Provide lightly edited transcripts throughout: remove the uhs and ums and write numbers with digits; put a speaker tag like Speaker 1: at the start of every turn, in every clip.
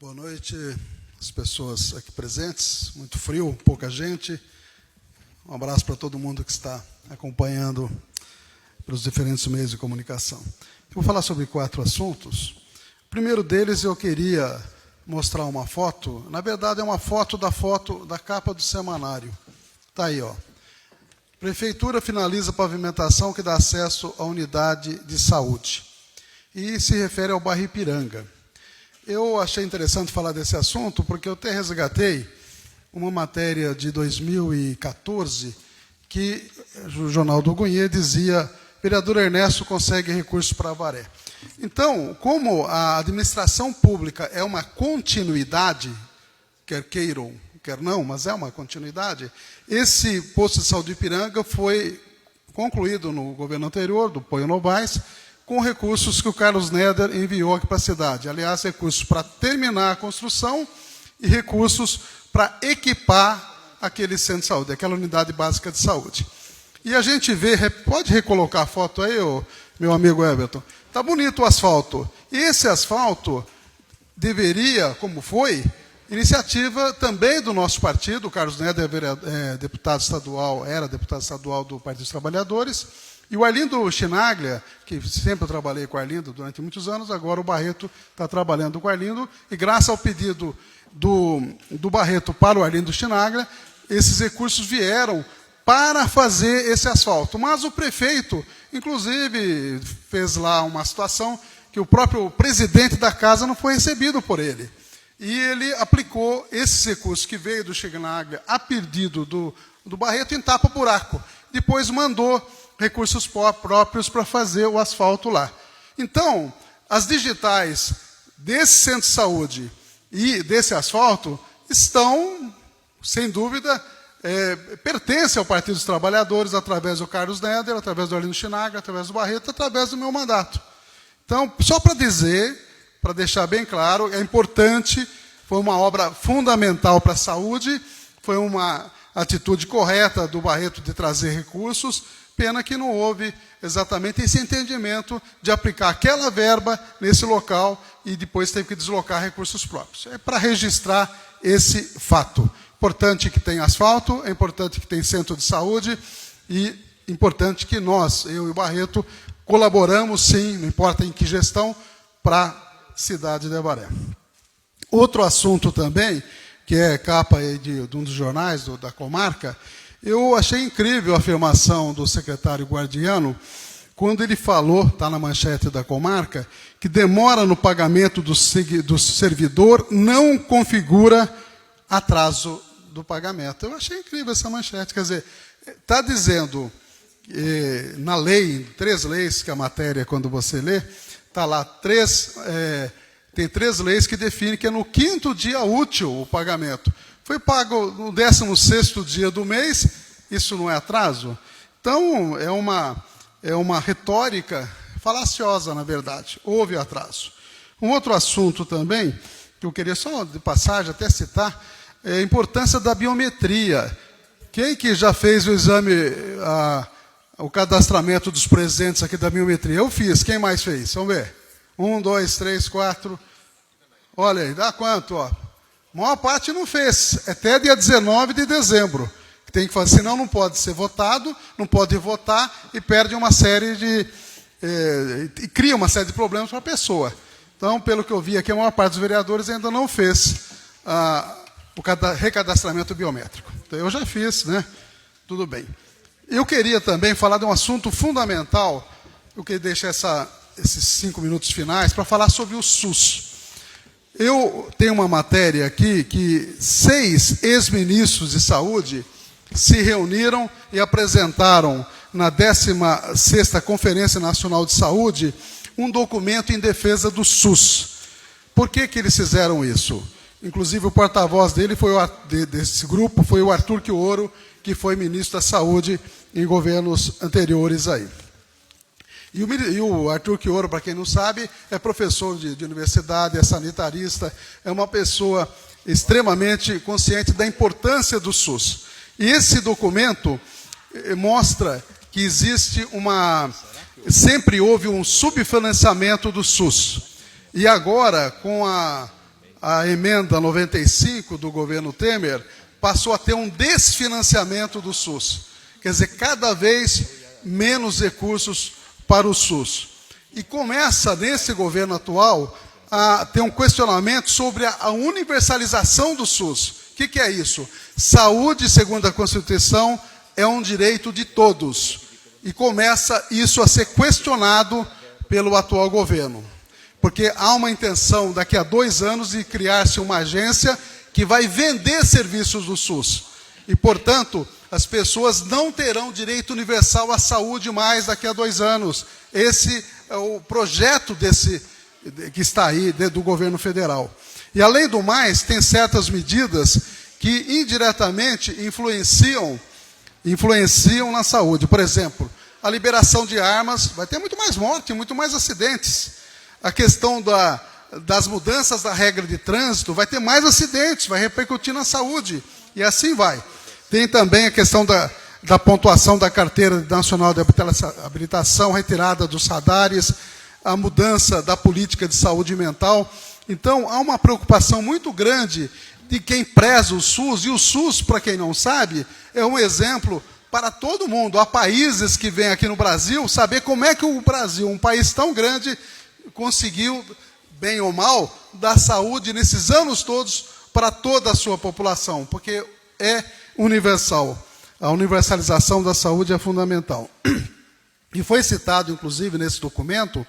Speaker 1: Boa noite, as pessoas aqui presentes. Muito frio, pouca gente. Um abraço para todo mundo que está acompanhando pelos diferentes meios de comunicação. Eu vou falar sobre 4 assuntos. O primeiro deles, eu queria mostrar uma foto. Na verdade, é uma foto da capa do semanário. Está aí, ó. Prefeitura finaliza a pavimentação que dá acesso à unidade de saúde. E se refere ao bairro Ipiranga. Eu achei interessante falar desse assunto, porque eu até resgatei uma matéria de 2014, que o Jornal do Gunhê dizia: vereador Ernesto consegue recursos para Avaré. Então, como a administração pública é uma continuidade, quer queiram, quer não, mas é uma continuidade, esse posto de saúde de Ipiranga foi concluído no governo anterior, do Poio Novaes, com recursos que o Carlos Neder enviou aqui para a cidade. Aliás, recursos para terminar a construção e recursos para equipar aquele centro de saúde, aquela unidade básica de saúde. E a gente vê, pode recolocar a foto aí, meu amigo Everton? Está bonito o asfalto. E esse asfalto deveria, como foi, iniciativa também do nosso partido. O Carlos Neder era deputado estadual do Partido dos Trabalhadores. E o Arlindo Chinaglia, que sempre eu trabalhei com o Arlindo durante muitos anos, agora o Barreto está trabalhando com o Arlindo, e graças ao pedido do Barreto para o Arlindo Chinaglia, esses recursos vieram para fazer esse asfalto. Mas o prefeito, inclusive, fez lá uma situação que o próprio presidente da casa não foi recebido por ele. E ele aplicou esses recursos que veio do Chinaglia a pedido do Barreto em tapa-buraco. Depois mandou recursos próprios para fazer o asfalto lá. Então, as digitais desse centro de saúde e desse asfalto estão, sem dúvida, pertencem ao Partido dos Trabalhadores através do Carlos Neder, através do Arlindo Chinaglia, através do Barreto, através do meu mandato. Então, só para dizer, para deixar bem claro, é importante, foi uma obra fundamental para a saúde, foi uma atitude correta do Barreto de trazer recursos. Pena que não houve exatamente esse entendimento de aplicar aquela verba nesse local e depois teve que deslocar recursos próprios. É para registrar esse fato. Importante que tem asfalto, é importante que tem centro de saúde e importante que nós, eu e o Barreto, colaboramos sim, não importa em que gestão, para a cidade de Avaré. Outro assunto também, que é capa aí de um dos jornais da comarca, eu achei incrível a afirmação do secretário Guardiano, quando ele falou, está na manchete da comarca, que demora no pagamento do servidor não configura atraso do pagamento. Eu achei incrível essa manchete. Quer dizer, está dizendo, na lei, 3 leis, que a matéria, quando você lê, está lá, tem 3 leis que definem que é no 5º dia útil o pagamento. Foi pago no 16º dia do mês, isso não é atraso? Então, é uma retórica falaciosa, na verdade. Houve atraso. Um outro assunto também, que eu queria só de passagem até citar, é a importância da biometria. Quem que já fez o exame, o cadastramento dos presentes aqui da biometria? Eu fiz. Quem mais fez? Vamos ver. 1, 2, 3, 4. Olha aí, dá quanto, ó? A maior parte não fez, até dia 19 de dezembro. Tem que fazer, senão não pode ser votado, não pode votar e perde uma série e cria uma série de problemas para a pessoa. Então, pelo que eu vi aqui, a maior parte dos vereadores ainda não fez o recadastramento biométrico. Então, eu já fiz, né? Tudo bem. Eu queria também falar de um assunto fundamental, eu queria deixar esses 5 minutos finais para falar sobre o SUS. Eu tenho uma matéria aqui que 6 ex-ministros de saúde se reuniram e apresentaram na 16ª Conferência Nacional de Saúde um documento em defesa do SUS. Por que eles fizeram isso? Inclusive, o porta-voz desse grupo foi o Arthur Quioro, que foi ministro da Saúde em governos anteriores aí. E o Arthur Quioro, para quem não sabe, é professor de universidade, é sanitarista, é uma pessoa extremamente consciente da importância do SUS. E esse documento mostra que sempre houve um subfinanciamento do SUS. E agora, com a a emenda 95 do governo Temer, passou a ter um desfinanciamento do SUS. Quer dizer, cada vez menos recursos para o SUS. E começa, nesse governo atual, a ter um questionamento sobre a universalização do SUS. O que é isso? Saúde, segundo a Constituição, é um direito de todos. E começa isso a ser questionado pelo atual governo. Porque há uma intenção, daqui a 2 anos, de criar-se uma agência que vai vender serviços do SUS. E, portanto, as pessoas não terão direito universal à saúde mais daqui a 2 anos. Esse é o projeto que está aí do governo federal. E, além do mais, tem certas medidas que indiretamente influenciam na saúde. Por exemplo, a liberação de armas, vai ter muito mais morte, muito mais acidentes. A questão das mudanças da regra de trânsito, vai ter mais acidentes, vai repercutir na saúde. E assim vai. Tem também a questão da pontuação da Carteira Nacional de Habilitação, retirada dos radares, a mudança da política de saúde mental. Então, há uma preocupação muito grande de quem preza o SUS, e o SUS, para quem não sabe, é um exemplo para todo mundo. Há países que vêm aqui no Brasil saber como é que o Brasil, um país tão grande, conseguiu, bem ou mal, dar saúde nesses anos todos para toda a sua população, porque é universal. A universalização da saúde é fundamental. E foi citado, inclusive, nesse documento,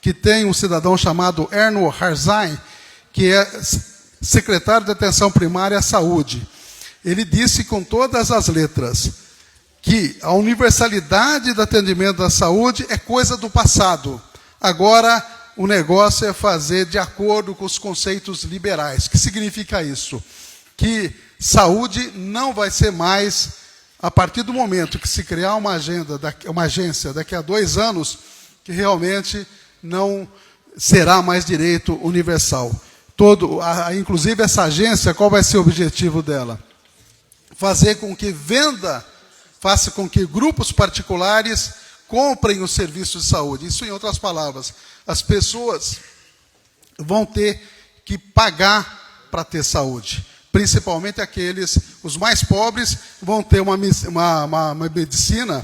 Speaker 1: que tem um cidadão chamado Erno Harzain, que é secretário de Atenção Primária à Saúde. Ele disse com todas as letras que a universalidade do atendimento da saúde é coisa do passado. Agora, o negócio é fazer de acordo com os conceitos liberais. O que significa isso? Que saúde não vai ser mais, a partir do momento que se criar uma agência daqui a 2 anos, que realmente não será mais direito universal. Inclusive, essa agência, qual vai ser o objetivo dela? Fazer com que faça com que grupos particulares comprem os serviços de saúde. Isso, em outras palavras, as pessoas vão ter que pagar para ter saúde. Principalmente os mais pobres vão ter uma medicina,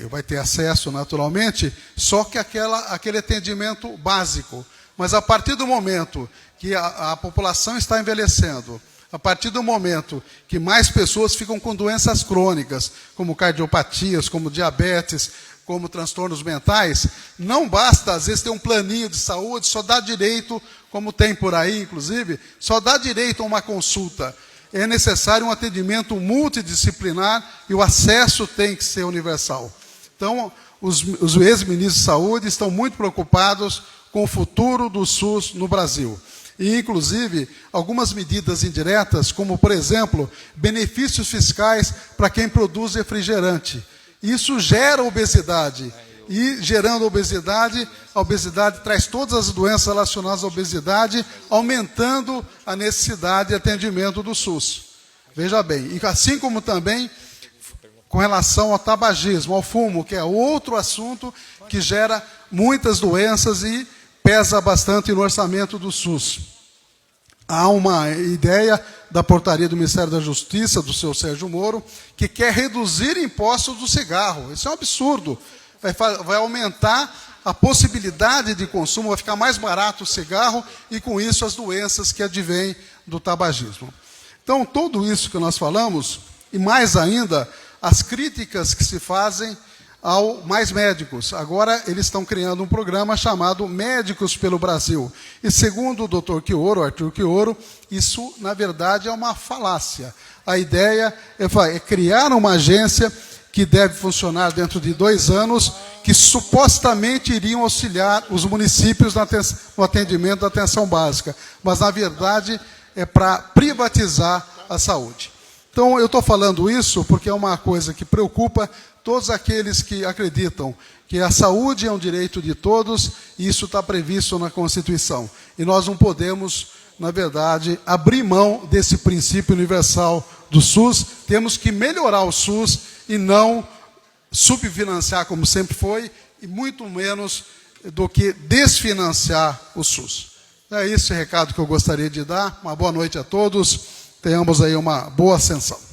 Speaker 1: vai ter acesso naturalmente, só que aquele atendimento básico. Mas a partir do momento que a população está envelhecendo, a partir do momento que mais pessoas ficam com doenças crônicas, como cardiopatias, como diabetes, como transtornos mentais, não basta, às vezes, ter um planinho de saúde, só dá direito, como tem por aí, inclusive, só dá direito a uma consulta. É necessário um atendimento multidisciplinar e o acesso tem que ser universal. Então, os ex-ministros de saúde estão muito preocupados com o futuro do SUS no Brasil. E, inclusive, algumas medidas indiretas, como, por exemplo, benefícios fiscais para quem produz refrigerante. Isso gera obesidade. E, gerando obesidade, a obesidade traz todas as doenças relacionadas à obesidade, aumentando a necessidade de atendimento do SUS. Veja bem. E assim como também com relação ao tabagismo, ao fumo, que é outro assunto que gera muitas doenças e pesa bastante no orçamento do SUS. Há uma ideia da portaria do Ministério da Justiça, do seu Sérgio Moro, que quer reduzir impostos do cigarro. Isso é um absurdo. Vai aumentar a possibilidade de consumo, vai ficar mais barato o cigarro e, com isso, as doenças que advêm do tabagismo. Então, tudo isso que nós falamos, e mais ainda, as críticas que se fazem ao Mais Médicos. Agora, eles estão criando um programa chamado Médicos pelo Brasil. E, segundo o Dr. Quioro, Arthur Quioro, isso, na verdade, é uma falácia. A ideia é criar uma agência que deve funcionar dentro de 2 anos, que supostamente iriam auxiliar os municípios no atendimento da atenção básica. Mas, na verdade, é para privatizar a saúde. Então, eu estou falando isso porque é uma coisa que preocupa todos aqueles que acreditam que a saúde é um direito de todos, e isso está previsto na Constituição. E nós não podemos, na verdade, abrir mão desse princípio universal do SUS. Temos que melhorar o SUS e não subfinanciar, como sempre foi, e muito menos do que desfinanciar o SUS. É esse o recado que eu gostaria de dar. Uma boa noite a todos. Tenhamos aí uma boa ascensão.